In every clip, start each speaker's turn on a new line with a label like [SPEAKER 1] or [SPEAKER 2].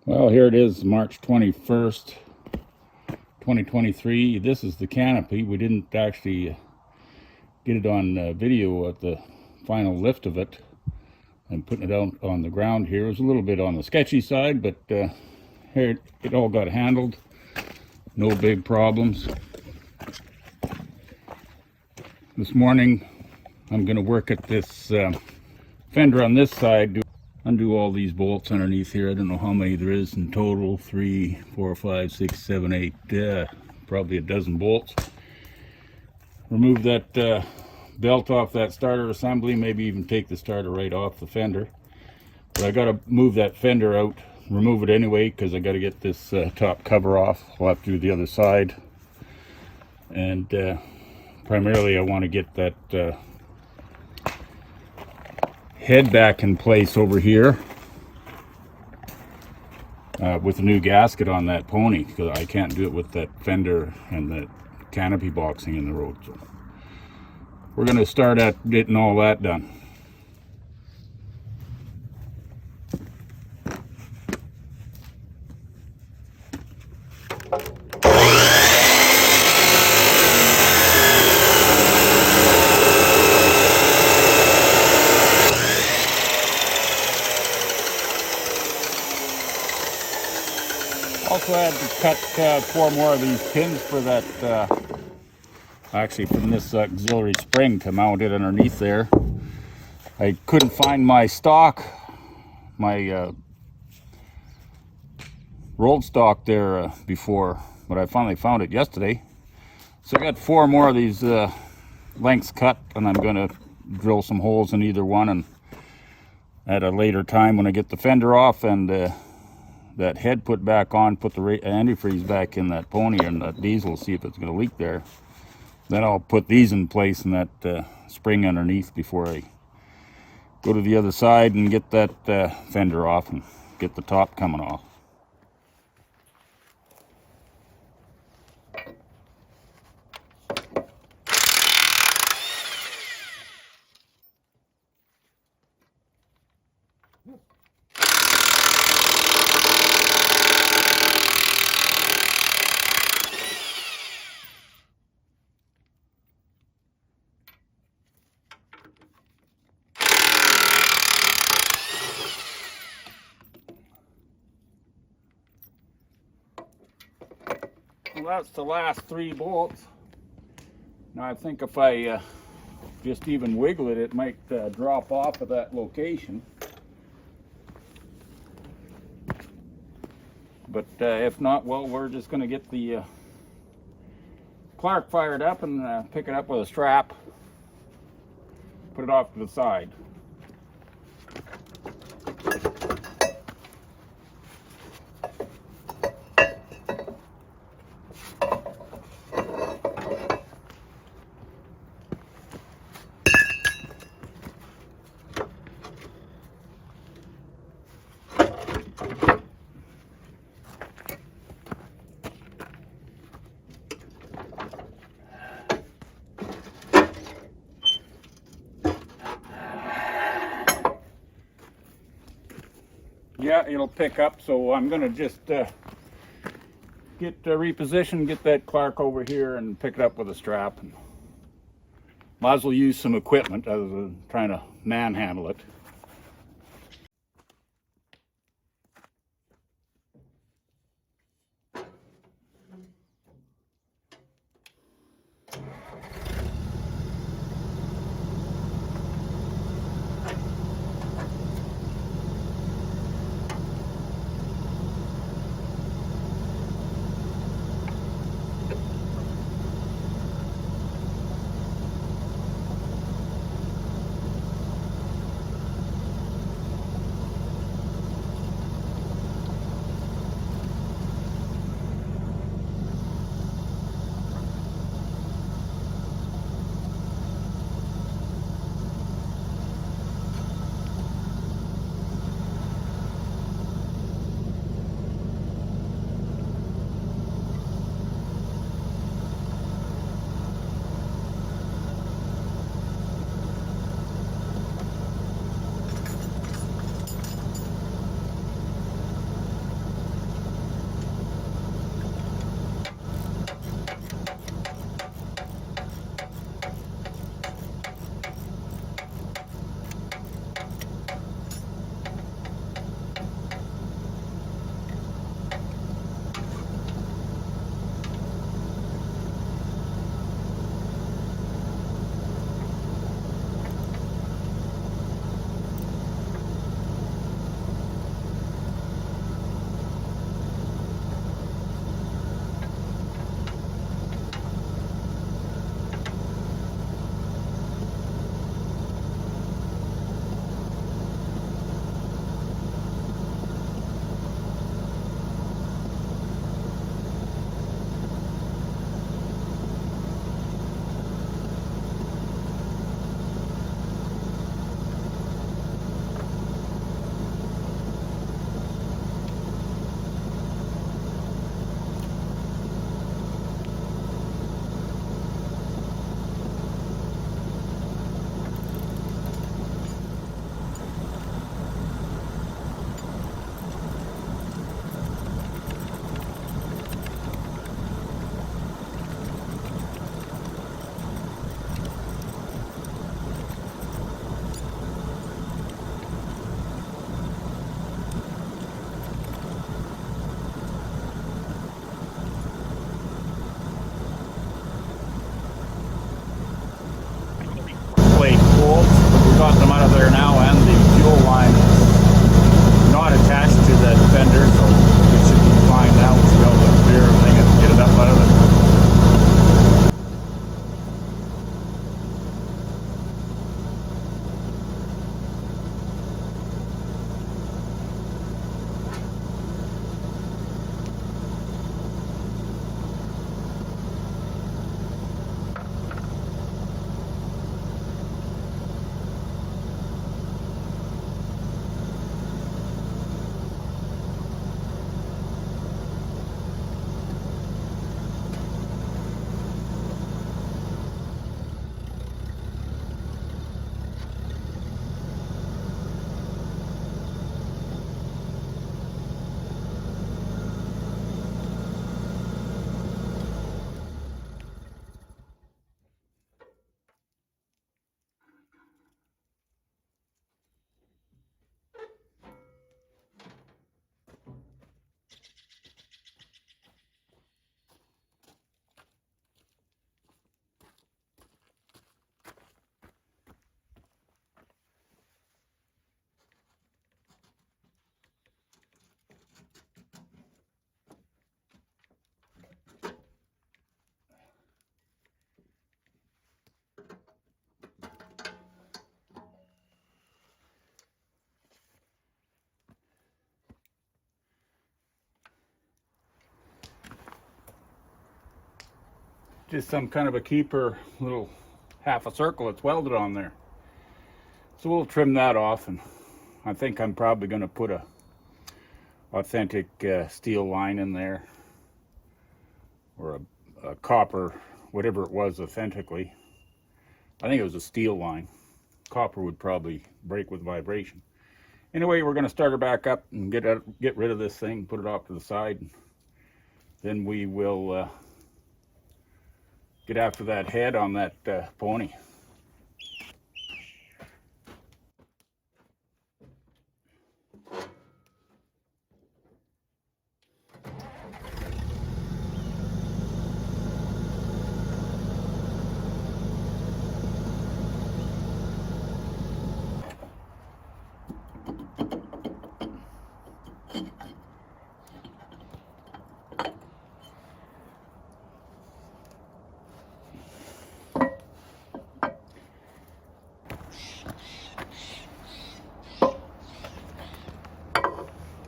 [SPEAKER 1] Well, here it is, March 21st, 2023. This is the canopy. We didn't actually get it on video at the final lift of it. I'm putting it out on the ground here. It was a little bit on the sketchy side, but here it all got handled. No big problems. This morning, I'm going to work at this fender on this side. Undo all these bolts underneath here. I don't know how many there is in total. 3, 4, 5, 6, 7, 8, probably a dozen bolts. Remove that belt off that starter assembly, maybe even take the starter right off the fender. But I got to move that fender out, remove it anyway, because I got to get this top cover off. I'll have to do the other side. And primarily I want to get that head back in place over here with a new gasket on that pony, because I can't do it with that fender and that canopy boxing in the road. So we're going to start at getting all that done. Also had to cut 4 more of these pins for that, actually from this auxiliary spring to mount it underneath there. I couldn't find my stock, my rolled stock there before, but I finally found it yesterday. So I got 4 more of these lengths cut, and I'm going to drill some holes in either one, and at a later time when I get the fender off and that head put back on, put the antifreeze back in that pony and that diesel, see if it's going to leak there. Then I'll put these in place and that spring underneath before I go to the other side and get that fender off and get the top coming off. Well, that's the last 3 bolts. Now I think if I just even wiggle it, it might drop off of that location. But if not, well, we're just going to get the Clark fired up and pick it up with a strap, put it off to the side. Yeah, it'll pick up, so I'm going to just get repositioned, get that Clark over here and pick it up with a strap. And might as well use some equipment other than trying to manhandle it. just some kind of a keeper, little half a circle that's welded on there. So we'll trim that off, and I think I'm probably going to put a authentic steel line in there, or a copper, whatever it was authentically. I think it was a steel line. Copper would probably break with vibration. Anyway, we're going to start her back up and get rid of this thing, put it off to the side. Then we will get after that head on that pony.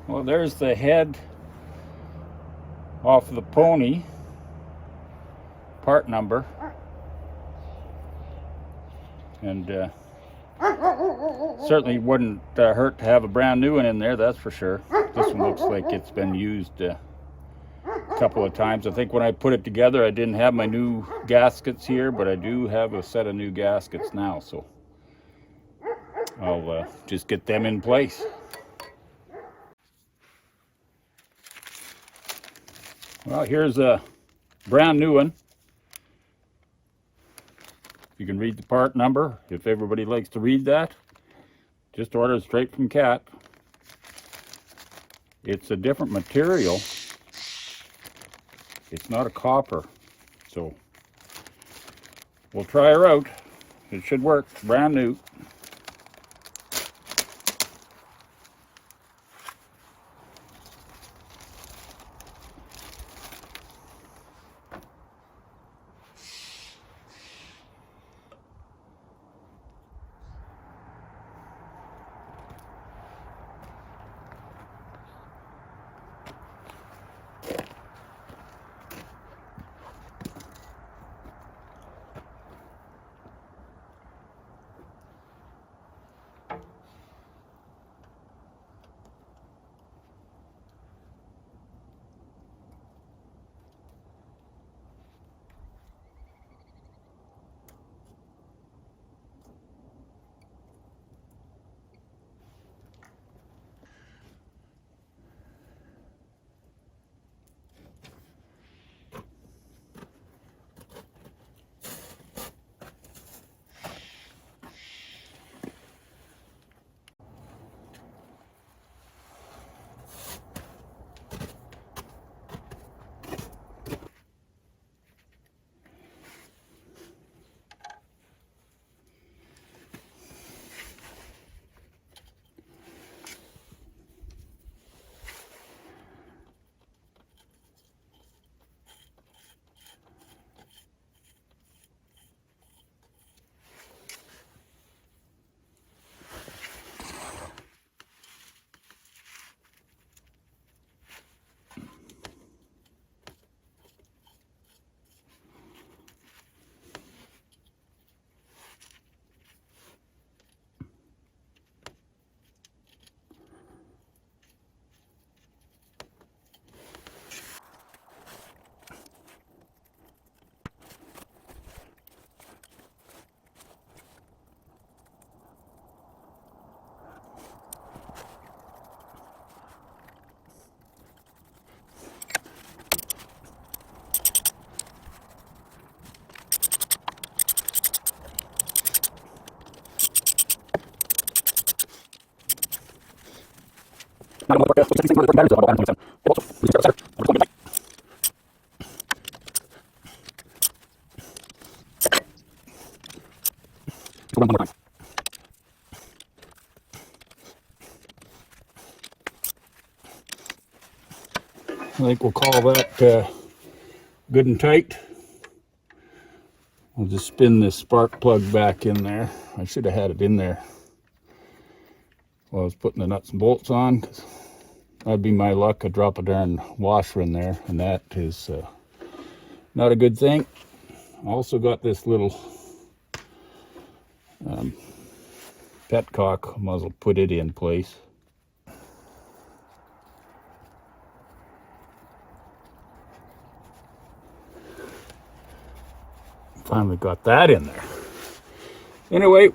[SPEAKER 1] Well, there's the head off of the pony, part number, and certainly wouldn't hurt to have a brand new one in there, that's for sure. This one looks like it's been used a couple of times. I think when I put it together, I didn't have my new gaskets here, but I do have a set of new gaskets now, so I'll just get them in place. Well, here's a brand new one. You can read the part number if everybody likes to read that. Just order it straight from Cat. It's a different material. It's not a copper, so we'll try her out. It should work. Brand new. I think we'll call that good and tight. I'll just spin this spark plug back in there. I should have had it in there while I was putting the nuts and bolts on, because that'd be my luck. I drop a darn washer in there, and that is not a good thing. Also got this little petcock muzzle, put it in place. Finally got that in there. Anyway,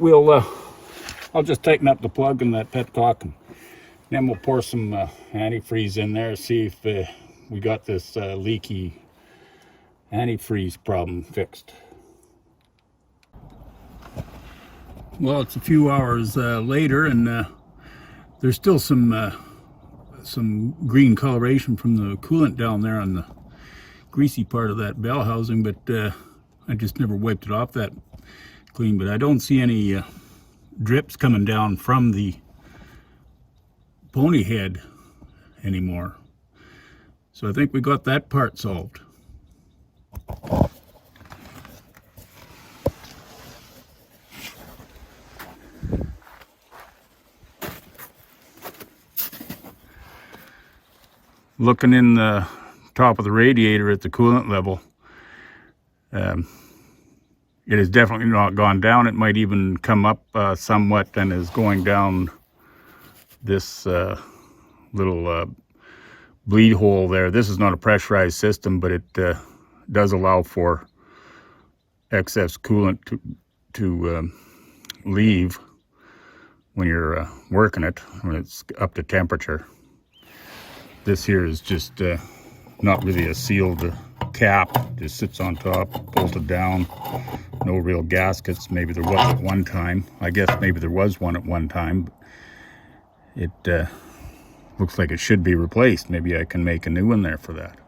[SPEAKER 1] I'll just tighten up the plug in that petcock, and then we'll pour some antifreeze in there, see if we got this leaky antifreeze problem fixed. Well, it's a few hours later, and there's still some green coloration from the coolant down there on the greasy part of that bell housing, but I just never wiped it off that clean. But I don't see any drips coming down from the pony head anymore, so I think we got that part solved. Looking in the top of the radiator at the coolant level, it has definitely not gone down. It might even come up somewhat and is going down this little bleed hole there. This is not a pressurized system, but it does allow for excess coolant to leave when you're working it, when it's up to temperature. This here is just not really a sealed cap, just sits on top, bolted down. No real gaskets. Maybe there was at one time. I guess maybe there was one at one time. It looks like it should be replaced. Maybe I can make a new one there for that.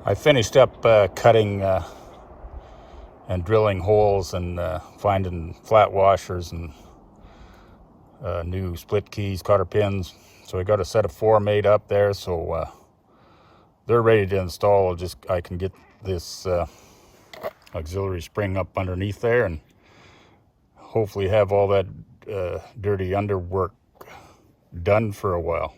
[SPEAKER 1] I finished up cutting and drilling holes and finding flat washers and new split keys, cotter pins. So I got a set of 4 made up there, so they're ready to install. I can get this auxiliary spring up underneath there and hopefully have all that dirty underwork done for a while.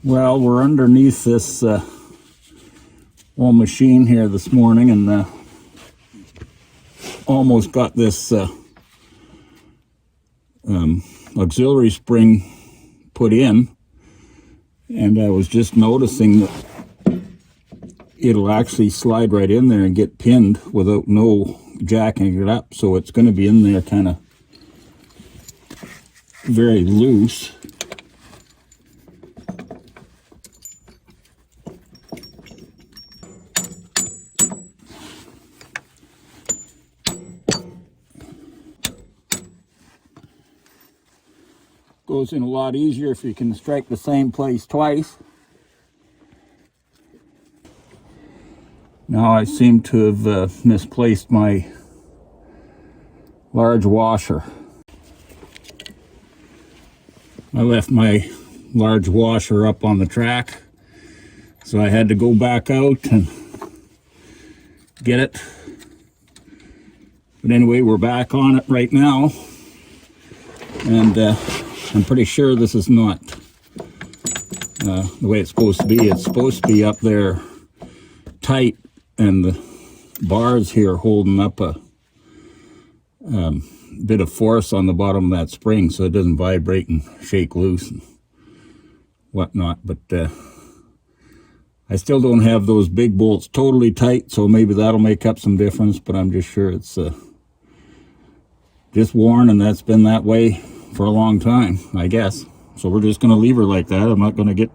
[SPEAKER 1] Well, we're underneath this old machine here this morning, and almost got this auxiliary spring put in, and I was just noticing that it'll actually slide right in there and get pinned without no jacking it up, so it's going to be in there kind of very loose. Goes in a lot easier if you can strike the same place twice. Now I seem to have misplaced my large washer. I left my large washer up on the track, so I had to go back out and get it. But anyway, we're back on it right now, and I'm pretty sure this is not the way it's supposed to be. It's supposed to be up there tight, and the bars here holding up a bit of force on the bottom of that spring so it doesn't vibrate and shake loose and whatnot. But I still don't have those big bolts totally tight, so maybe that'll make up some difference, but I'm just sure it's just worn, and that's been that way for a long time, I guess. So we're just going to leave her like that. I'm not going to get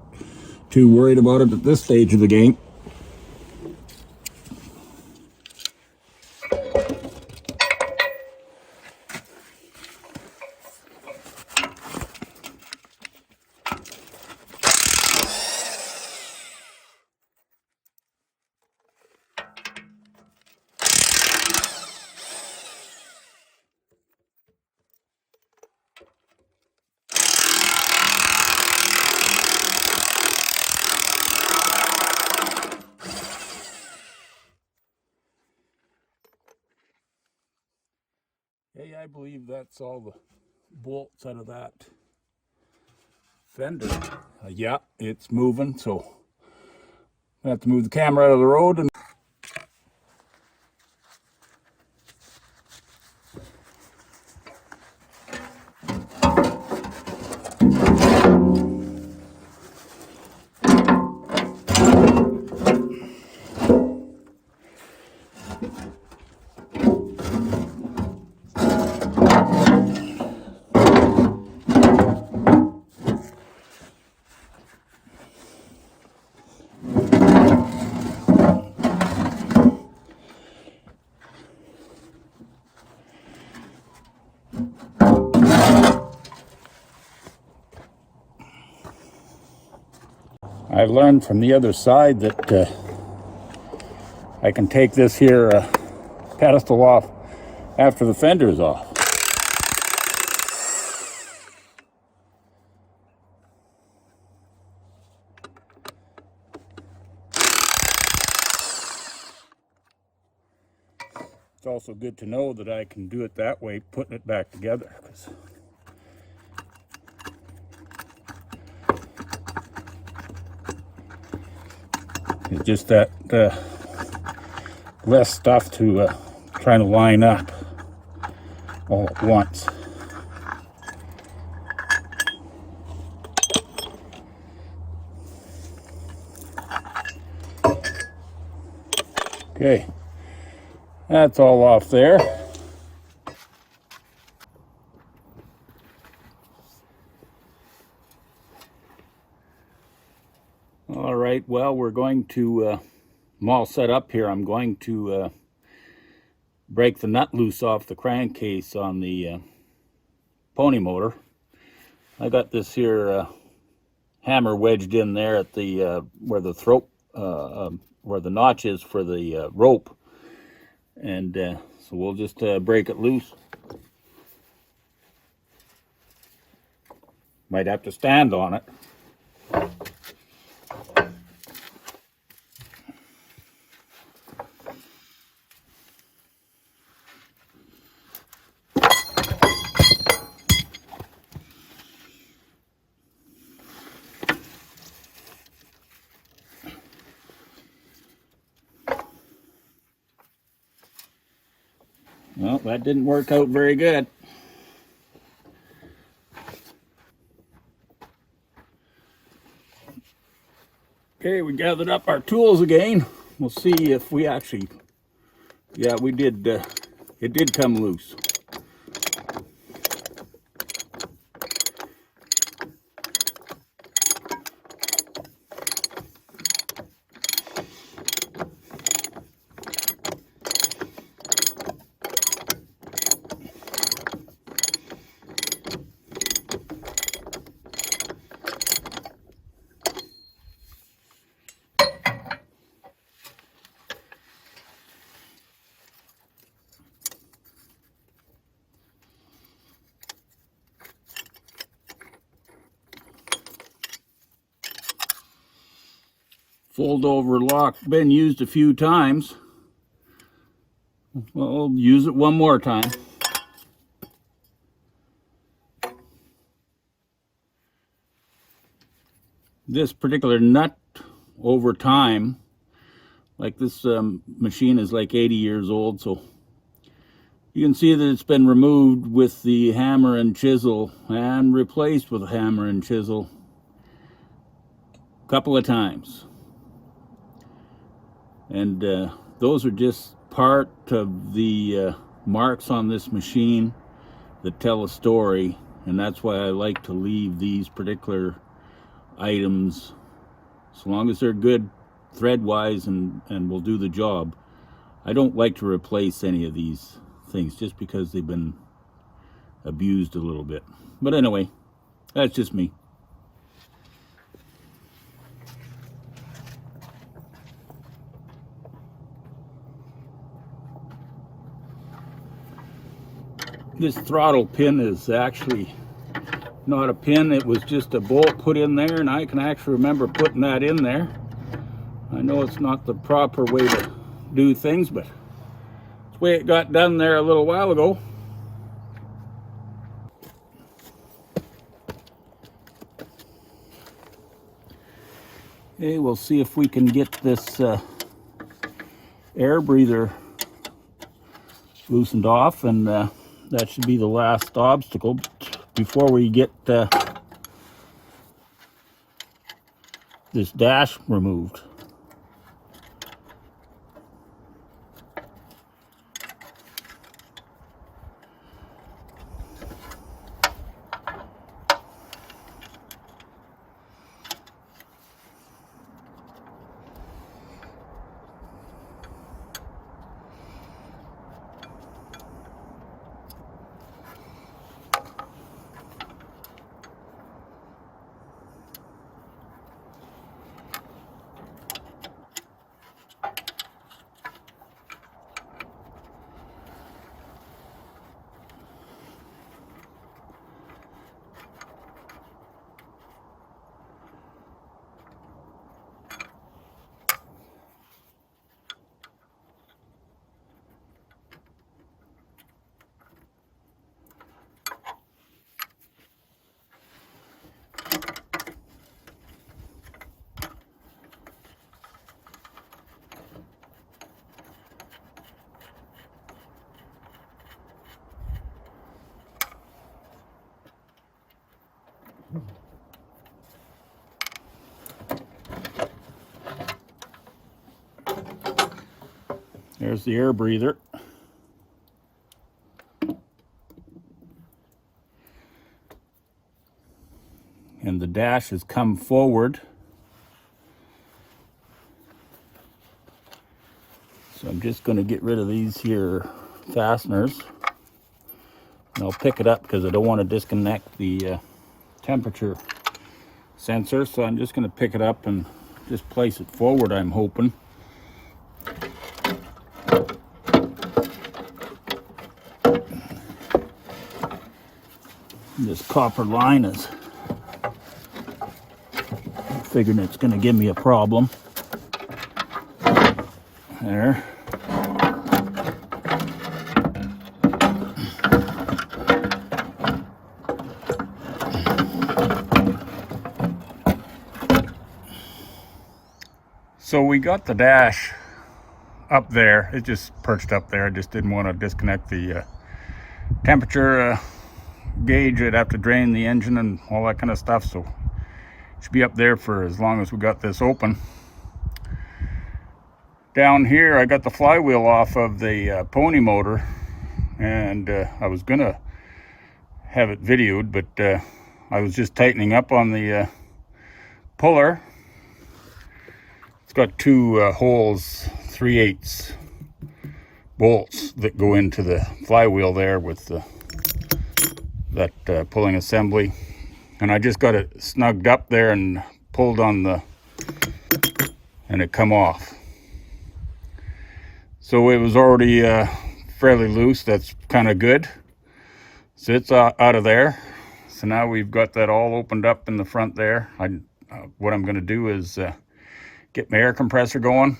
[SPEAKER 1] too worried about it at this stage of the game. Hey, I believe that's all the bolts out of that Fender. Yeah, it's moving, so I have to move the camera out of the road. And I learned from the other side that I can take this here pedestal off after the fender is off. It's also good to know that I can do it that way, putting it back together. It's just that less stuff to try to line up all at once. Okay, that's all off there. All right, well, we're going to, I'm all set up here. I'm going to break the nut loose off the crankcase on the pony motor. I got this here hammer wedged in there at the where the throat, where the notch is for the rope, and so we'll just break it loose. Might have to stand on it. Well, that didn't work out very good. Okay, we gathered up our tools again. We'll see if we actually, yeah, we did, it did come loose. Fold over lock, been used a few times. Well, I'll use it one more time. This particular nut, over time, like this machine is like 80 years old, so you can see that it's been removed with the hammer and chisel and replaced with a hammer and chisel a couple of times. And those are just part of the marks on this machine that tell a story, and that's why I like to leave these particular items, so long as they're good thread-wise and will do the job. I don't like to replace any of these things just because they've been abused a little bit. But anyway, that's just me. This throttle pin is actually not a pin, it was just a bolt put in there, and I can actually remember putting that in there. I know it's not the proper way to do things, but it's the way it got done there a little while ago. Okay, we'll see if we can get this air breather loosened off, and that should be the last obstacle before we get this dash removed. There's the air breather. And the dash has come forward. So I'm just going to get rid of these here fasteners. And I'll pick it up because I don't want to disconnect the temperature sensor. So I'm just going to pick it up and just place it forward, I'm hoping. This copper line is figuring it's going to give me a problem. There. So we got the dash up there. It just perched up there. I just didn't want to disconnect the temperature gauge. I'd have to drain the engine and all that kind of stuff, so it should be up there for as long as we got this open. Down here I got the flywheel off of the pony motor, and I was gonna have it videoed, but I was just tightening up on the puller. It's got two holes, 3/8 bolts that go into the flywheel there with that pulling assembly, and I just got it snugged up there and pulled on and it come off. So it was already fairly loose. That's kind of good. So it's out of there. So now we've got that all opened up in the front there. What I'm going to do is get my air compressor going,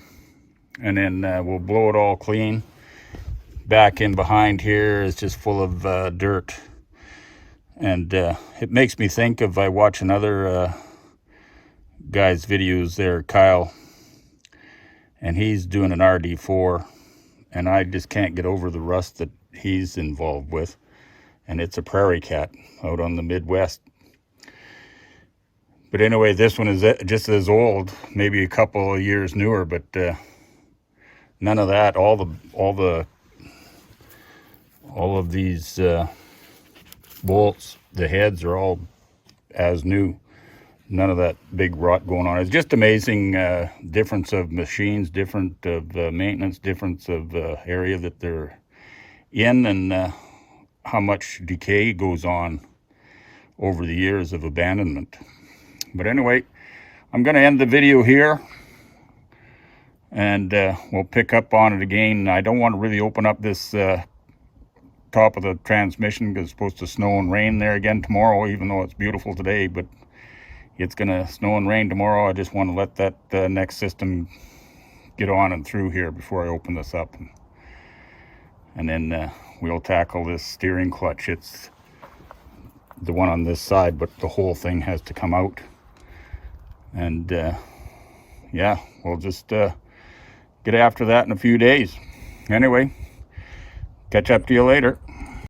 [SPEAKER 1] and then we'll blow it all clean. Back in behind here is just full of dirt. And it makes me think of, I watch another guy's videos there, Kyle, and he's doing an RD4, and I just can't get over the rust that he's involved with. And it's a prairie cat out on the Midwest. But anyway, this one is just as old, maybe a couple of years newer, but none of that. All of these bolts, the heads are all as new. None of that big rot going on. It's just amazing difference of machines, different of maintenance, difference of area that they're in, and how much decay goes on over the years of abandonment. But anyway, I'm going to end the video here, and we'll pick up on it again. I don't want to really open up this top of the transmission because it's supposed to snow and rain there again tomorrow, even though it's beautiful today, but it's going to snow and rain tomorrow. I just want to let that next system get on and through here before I open this up. And then we'll tackle this steering clutch. It's the one on this side, but the whole thing has to come out. And yeah, we'll just get after that in a few days. Anyway, catch up to you later.